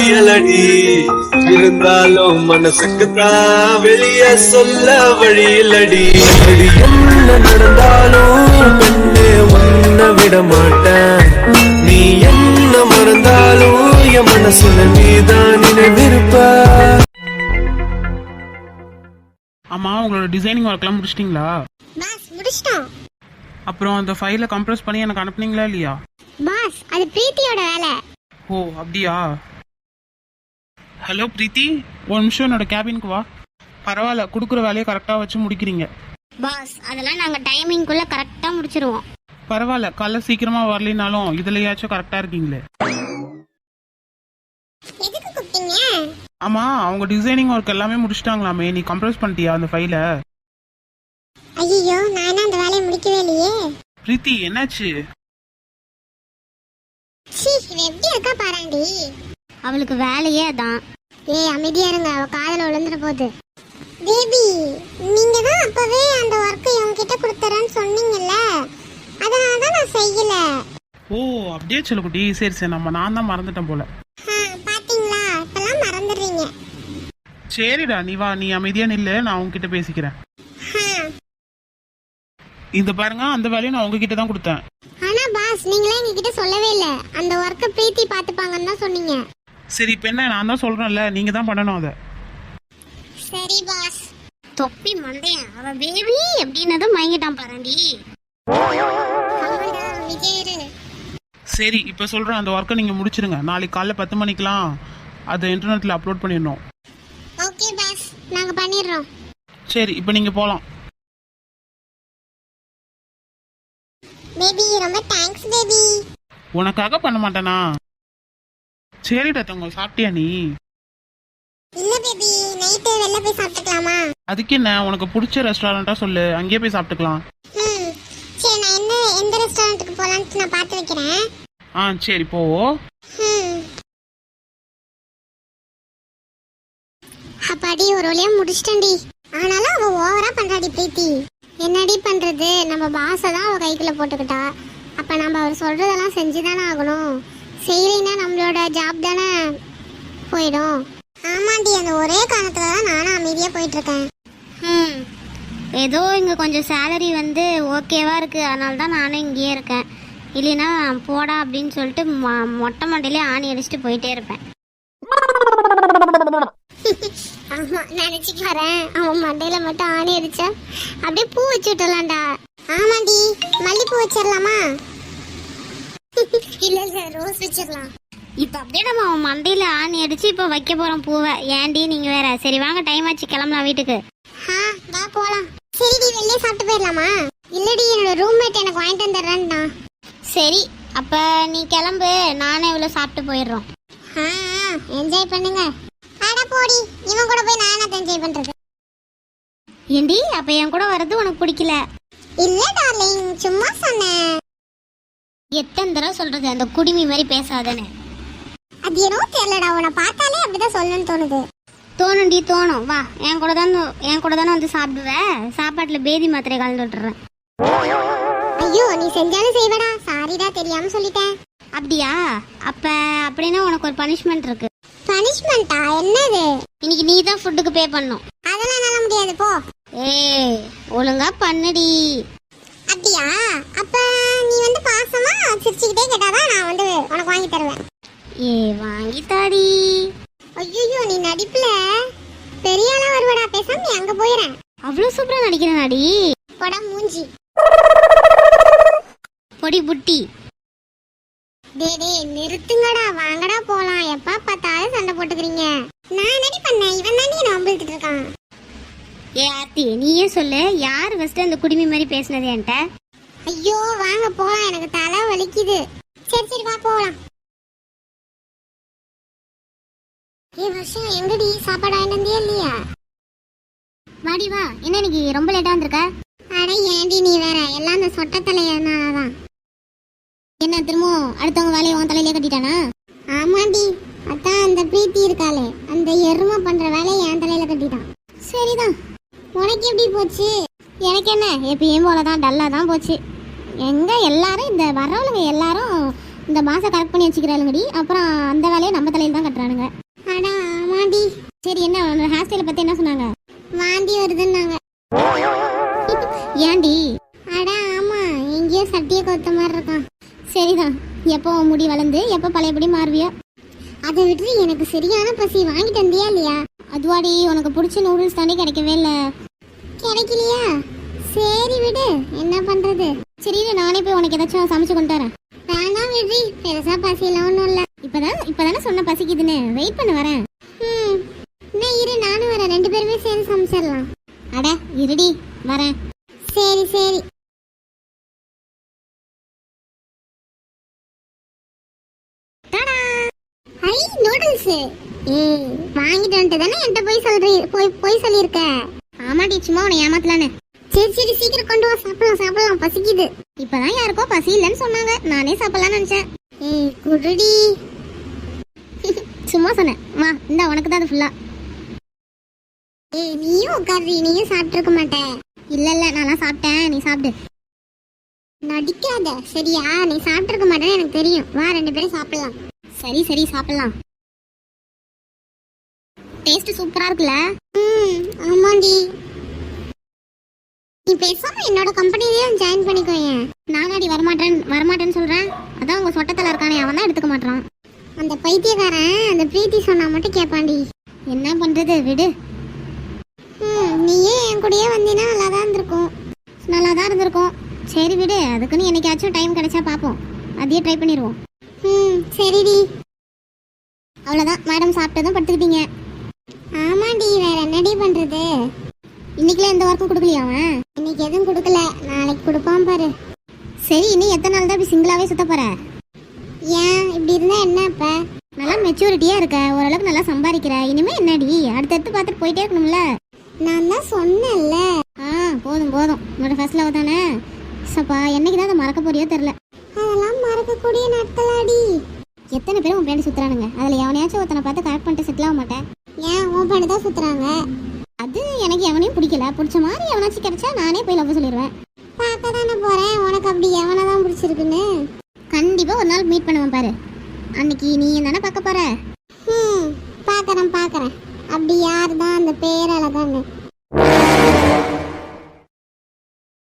முடியலடி, இருந்தாலும் மனசுக்குத்தான் வெளிய சொல்ல வழியிலடி. என்ன நடந்தாலும் பெண்ணே உன்னை விட மாட்டேன், நீ என்ன மறந்தாலும் என் மனசுல நீதான் நினைவிருப்ப. ஆமா, உங்களோட டிசைனிங் ஒர்க்லாம் முடிச்சிட்டீங்களா? பாஸ் முடிச்சிட்டோம். அப்புறம் அந்த ஃபைலை கம்ப்ரஸ் பண்ணி எனக்கு அனுப்புனீங்களா இல்லையா? பாஸ் அது பிரீத்தியோட வேலை. ஓ அப்படியா? ஹலோ பிரீத்தி, ஒரு நிமிஷம் என்னோட கேபினுக்கு வா. பரவாயில்ல, கொடுக்குற வேலையை கரெக்டாக வச்சு முடிக்கிறீங்க. பாஸ் அதெல்லாம் நாங்க டைமிங்குள்ள கரெக்டா முடிச்சிருவோம். பரவாயில்ல, காலைல சீக்கிரமா வரலினாலும் இதுலயாச்சும் கரெக்டாக இருக்கீங்களே. எதுக்கு கூப்பிட்டீங்க? ஆமா, அவங்க டிசைனிங் ஒர்க் எல்லாமே முடிச்சிட்டாங்களாமே, நீ கம்ப்ரஸ் பண்ணிட்டியா அந்த ஃபைலை? ஐயோ, நான் அந்த வேலையை முடிக்கவே இல்லையே. பிரீத்தி என்னாச்சு? சீ, இவ எப்படி இருக்கா பாராண்டி. அவளுக்கு வேலையே அதான். ஏய் அமைதியா இருங்க, அவ காதல விழுந்துற போகுது. பேபி, நீங்க தான் அப்பவே அந்த வர்க் இவங்க கிட்ட கொடுத்தறேன்னு சொன்னீங்கல்ல, அதனால தான் நான் செய்யல. ஓ அப்படியே சொல்லக்குட்டி, சரி சரி, நான் தான் மறந்துட்டேன் போல. பாத்தீங்களா, இப்பெல்லாம் மறந்துடுறீங்க. சரிடா, நீ வா, நீ அமைதியா நில்லு, நான் உங்ககிட்ட பேசிக்கிறேன். இந்த பாருங்க, அந்த வேலையை நான் உங்ககிட்ட தான் கொடுத்தேன். ஆனா பாஸ், நீங்களே எங்ககிட்ட சொல்லவே இல்ல. அந்த வர்க்க பிரீத்தி பாத்துப்பாங்கன்னு தான் சொன்னீங்க. சரி, இப்ப என்ன, நான் தான் சொல்றேன்ல, நீங்க தான் பண்ணணும் அதை. சரி பாஸ். தொப்பி மண்டையா, அவ பேபி எப்படின்னதும் மயங்கிட்டான் பாராண்டி. சரி, இப்ப சொல்றேன், அந்த ஒர்க்கை நீங்க முடிச்சிருங்க. நாளைக்கு காலைல 10 மணிக்கெல்லாம் அதை இன்டர்நெட்ல அப்லோட் பண்ணிடணும். ஓகே பாஸ், நாங்க பண்ணிடுறோம். சரி, இப்ப நீங்க போலாம். பேபி ரொம்ப தேங்க்ஸ் பேபி. உனக்காக பண்ண மாட்டேனா? சரிடா தங்க, சாப்பிட்டியா நீ? இல்ல பேபி, நைட்டு வெளில போய் சாப்பிட்டுக்கலாமா? அதுக்கு என்ன, உனக்கு பிடிச்ச ரெஸ்டாரண்டா சொல்லு, அங்கேயே போய் சாப்பிட்டுக்கலாம். சரி, நான் எந்த ரெஸ்டாரண்ட்டுக்கு போலான்னு நான் பார்த்து வைக்கிறேன். சரி போ. அப்பாடி, ஒரு வழியா முடிச்சிட்டேன்டி. ஆனாலும் அவ ஓவரா பண்றாடி பிரீத்தி. என்னடி பண்றது, நம்ம பாஸ தான் அவ கைக்குள்ள போட்டுக்கிட்டா. அப்ப நம்ம அவர் சொல்றதெல்லாம் செஞ்சுதானே ஆகணும். செய்யலைன்னா நம்மளோட ஜாப் தானே போயிடும். ஆமாண்டி, அந்த ஒரே காரணத்துல தான் நானும் அமைதியா போயிட்டு இருக்கேன். ஏதோ இங்க கொஞ்சம் சேலரி வந்து ஓகேவா இருக்கு, அதனால தான் நானும் இங்கேயே இருக்கேன். இல்லைன்னா போடா அப்படின்னு சொல்லிட்டு மொட்டை மண்டையிலே ஆணி அடிச்சுட்டு போயிட்டே இருப்பேன். ஆமா, நினைச்சு பாறேன், அவன் மண்டையில மட்டும் ஆணி அடிச்சா அப்படியே பூ வச்சு விட்டலாம்டா. ஆமாண்டி, மல்லிப்பூ வச்சிடலாமா? இல்ல இல்ல, ரோஸ் வச்சிடலாம். இப்ப அப்படியே நம்ம அவன் மண்டையில ஆணி அடிச்சு இப்ப வைக்க போறோம் பூவை. ஏன்டி நீங்க வேற? சரி வாங்க, டைம் ஆச்சு, கிளம்பலாம் வீட்டுக்கு. வா போலாம். சரிடி, வெளியே சாப்பிட்டு போயிடலாமா? இல்லடி, என்னோட ரூம்மேட் எனக்கு வாங்கிட்டு வந்துடுறேன்னா. சரி, அப்ப நீ கிளம்பு, நானே இவ்வளவு சாப்பிட்டு போயிடுறோம். என்ஜாய் பண்ணுங்க. அட போடி, இவன் கூட போய் நான் என்ஜாய் பண்றது. ஏண்டி, அப்ப என் கூட வர்றது உனக்கு பிடிக்கல? இல்ல டார்லிங், சும்மா சொன்னேன். எத்தனை தடவை சொல்றது, அந்த குடிமி மாதிரி பேசாதேன்னு. அது என்னோ தெரியலடா, உன்னை பார்த்தாலே அப்படிதான் சொல்லணும்னு தோணுது. தோணுண்டி, தோணும். வா, என் கூட தானே வந்து சாப்பிடுவேன். சாப்பாட்டுல பேதி மாத்திரை கலந்து விட்டுறேன். ஐயோ, நீ செஞ்சாலும் செய்வடா. சாரிடா, தெரியாம சொல்லிட்டேன். அப்படியா? அப்படின்னா உனக்கு ஒரு பனிஷ்மெண்ட் இருக்கு. பனிஷ்மெண்டா? என்னது? இன்னைக்கு நீ தான் ஃபுட்டுக்கு பே பண்ணணும். அதெல்லாம் என்னால முடியாது, போ. ஏய், ஒழுங்கா பண்ணுடி. அப்படியா? அப்ப நீ வந்து பாசமா சிரிச்சுக்கிட்டே கேட்டாதான் நான் வந்து உனக்கு வாங்கி தருவேன். வாங்கி தாடி. ஐயோ, நீ நடிப்புல பெரிய ஆளா வருவடா. பேசாம நீ அங்க போயிறேன். அவ்வளவு சூப்பரா நடிக்கிறேனாடி. போடா மூஞ்சி. பொடி புட்டி. டேய் நிறுத்துங்கடா, வாங்கடா போலாம். எப்ப பார்த்தாலும் சண்டை போட்டுக்கிறீங்க. நான் என்னடி பண்ணேன்? இவன் தாண்டி என்ன அம்பிழுத்துட்டு இருக்கான். ஆர்த்தி, நீயே சொல்லு, யார் ஃபர்ஸ்ட் அந்த குடிமி மாதிரி பேசினது என்கிட்ட? ஐயோ வாங்க போலாம், எனக்கு தலை வலிக்குது. சரி சரி வா போலாம். வருஷம் எங்கடி சாப்பாடு ஆயினந்தே இல்லையா? வாடி வா. என்ன இன்னைக்கு ரொம்ப லேட்டா வந்திருக்க? அட ஏண்டி நீ வேற, எல்லாம் அந்த சொட்ட தலையனாலதான். என்ன திரும்ப அடுத்தவங்க வேலையை உன் தலையிலே கட்டிட்டானா? ஆமாண்டி, அதான் அந்த பிரீத்தி இருக்காளே, அந்த எருமை பண்ற வேலையை என் தலையில கட்டிட்டான். சரிதான். உனக்கு எப்படி போச்சு? எனக்கு என்ன, எப்பயும் போலதான், டல்லா தான் போச்சு. எங்க எல்லாரும் இந்த வர்றவங்க எல்லாரும் இந்த மாசம் கரெக்ட் பண்ணி வச்சுக்கிறாளுங்கடி, அப்புறம் அந்த வேலையை நம்ம தலையில தான் கட்டுறானுங்க. அடா ஆமாடி. சரி, என்ன உன்னோட ஹேர் ஸ்டைலை பத்தி என்ன சொன்னாங்க? வாந்தி வருதுன்னாங்க. ஏன்டி? அடா ஆமா, எங்கேயோ சட்டியை கொத்த மாதிரி இருக்கான். சரிதான், எப்போ முடி வளர்ந்து எப்போ பழையபடி மாறுவியோ. அதை விட்டு எனக்கு சரியான பசி, வாங்கிட்டு வந்தியா இல்லையா? அதுவாடி, உனக்கு பிடிச்ச நூடுல்ஸ் தானே கிடைக்கவே இல்லை. கிடைக்கலையா? சரி விடு, என்ன பண்றது. சரி, நானே போய் உனக்கு ஏதாச்சும் சமைச்சு கொண்டு வரேன். வேணாம் விடுறி, பெருசா பசியெல்லாம் ஒன்றும் இல்லை. இப்பதானே சொன்ன பசிக்குதுன்னு. வெயிட் பண்ண வரேன். என்ன இரு, நானும் வரேன், 2 பேருமே சேர்ந்து சமைச்சிடலாம். அட இருடி, வரேன். சரி சரி. ஐ நூடுல்ஸ். வாங்கிட்டு வந்துட்டு தானே என்கிட்ட போய் சொல்லியிருக்க. ஆமாடி, சும்மா உன்னை ஏமாத்தலான்னு. சரி சரி, சீக்கிரம் கொண்டு வா, சாப்பிடலாம் பசிக்குது. இப்பதான் யாருக்கோ பசி இல்லைன்னு சொன்னாங்க, நானே சாப்பிடலாம்னு நினைச்சேன். குருடி. சும்மா சொன்னேன், வா இந்த உனக்கு தான் அது ஃபுல்லா. நீயும் உட்காரு, நீயும் சாப்பிட்டுருக்க மாட்டேன். இல்ல நான்லாம் சாப்பிட்டேன், நீ சாப்பிடு. நடிக்காத சரியா? நீ சாப்பிட்டுருக்க மாட்டேன்னு எனக்கு தெரியும். வா 2 பேரும் சாப்பிடலாம். சரி சாப்பிடலாம். டேஸ்ட் சூப்பரா இருக்குல்ல? ஆமாண்டி. நீ பேசாம என்னோட கம்பெனிலேயே ஜாயின் பண்ணிக்கோங்க. நானாடி வரமாட்டேன்னு சொல்றேன். அதான் உங்க சொட்டத்துல இருக்கானே, அவன் தான் எடுத்துக்க மாட்டான். அந்த பைத்தியக்காரன் அந்த பிரீத்தி சொன்னா மட்டும் கேட்பாண்டி. என்ன பண்றது, விடு. நீயே என் கூடயே வந்தீங்கன்னா நல்லா தான் இருந்திருக்கும். சரி விடு, அதுக்குன்னு என்னைக்காச்சும் டைம் கிடைச்சா பார்ப்போம், அதையே ட்ரை பண்ணிடுவோம். சரிடி. அவ்வளோதான், மேடம் சாப்பிட்டதும் படுத்துக்கிட்டீங்க. ஆமாண்டி, வேற என்னடி பண்றது. இன்னைக்குலாம் எந்த ஒர்க்கும் கொடுக்கலையா அவன்? இன்னைக்கு எதுவும் கொடுக்கல, நாளைக்கு கொடுப்பான் பாரு. சரி, இன்னும் எத்தனை நாள் தான் இப்படி சிங்கிளாவே சுத்த போற? ஏன் இப்படி இருந்தா என்ன? இப்ப நல்லா மெச்சூரிட்டியா இருக்க, ஓரளவுக்கு நல்லா சம்பாதிக்கிற, இனிமே என்னடி அடுத்தடுத்து பார்த்துட்டு போயிட்டே இருக்கணும்ல. நான் தான் சொன்னேன்ல. போதும் உன்னோட ஃபர்ஸ்ட் லவ் தானே. சப்பா, என்னைக்கு தான் அதை மறக்க போறியோ தெரியல. அதெல்லாம் மறக்கக்கூடிய நாட்களாடி. எத்தனை பேரும் உன் பின்னாடி சுத்துறானுங்க, அதுல எவனையாச்சும் ஒருத்தனை பார்த்து கரெக்ட் பண்ணிட்டு செட்டில் ஆக மாட்டேன். ஏன் உன் பண்ணி தான் சுத்துறாங்க? அது எனக்கு எவனையும் பிடிக்கல, பிடிச்ச மாதிரி எவனாச்சும் கிடைச்சா நானே போய் லவ் சொல்லிடுவேன். பார்க்க தானே போறேன், உனக்கு அப்படி எவனை தான் பிடிச்சிருக்குன்னு. கண்டிப்பா ஒரு நாள் மீட் பண்ணுவேன் பாரு, அன்னைக்கு நீ தானே பார்க்க போற. பாக்குறேன் அப்படி யார் தான் அந்த பேரழகான்னு.